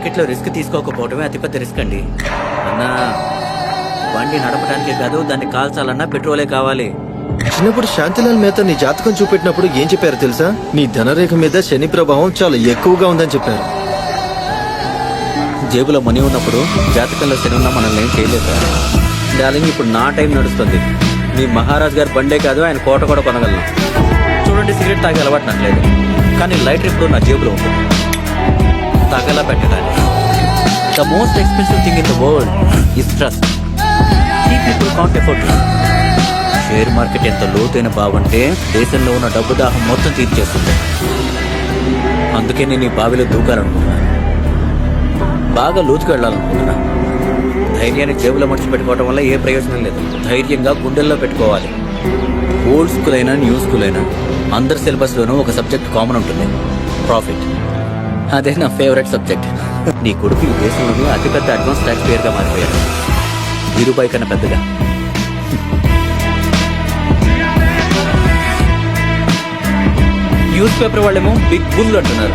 మార్కెట్లో రిస్క్ తీసుకోకపోవడమే అతిపెద్ద రిస్క్ అండి. అన్నా, బండి నడపడానికే కాదు, దాన్ని కాల్చాలన్నా పెట్రోలే కావాలి. చిన్నప్పుడు శాంతిలాల్ మేత నీ జాతకం చూపెట్టినప్పుడు ఏం చెప్పారు తెలుసా? నీ ధనరేఖ మీద శని ప్రభావం చాలా ఎక్కువగా ఉందని చెప్పారు. జేబులో మనీ ఉన్నప్పుడు జాతకంలో శని ఉన్నా మనల్ని ఏం చేయలేదు సార్. డార్లింగ్, ఇప్పుడు నా టైం నడుస్తుంది. మీ మహారాజ్ గారు బండే కాదు, ఆయన కోట కూడా కొనగలను. చూడండి, సిగరెట్ తాగే అలవాటు నాకు లేదు, కానీ లైటర్ ఇప్పుడు నా జేబులో ఉంటుంది. తగలా పెట్టడానికి the most expensive thing in the world is trust. ఈ people can't afford. Share market ఎంత లోతైన బావంటే దేశంలో ఉన్న డబ్బు దాహం మొత్తం తీర్చేస్తుంది. అందుకే నేను ఈ బావిలో దూకాలనుకుంటున్నాను, బాగా లోతుకు వెళ్ళాలనుకుంటున్నా. ధైర్యాన్ని జేబులో మర్చి పెట్టుకోవడం వల్ల ఏ ప్రయోజనం లేదు. ధైర్యంగా గుండెల్లో పెట్టుకోవాలి. ఓల్డ్ స్కూల్ అయినా న్యూ స్కూల్ అయినా అందరి సిలబస్లోనూ ఒక సబ్జెక్ట్ కామన్ ఉంటుంది, ప్రాఫిట్. అదే నా ఫేవరెట్ సబ్జెక్ట్. నీ కొడుకు ఈ దేశంలోనే అతిపెద్ద అడ్వాన్స్ ట్యాక్స్ పేరుగా మారిపోయాడు, రూపాయి కన్నా పెద్దగా. న్యూస్ పేపర్ వాళ్ళేమో బిగ్ బుల్ అంటున్నారు.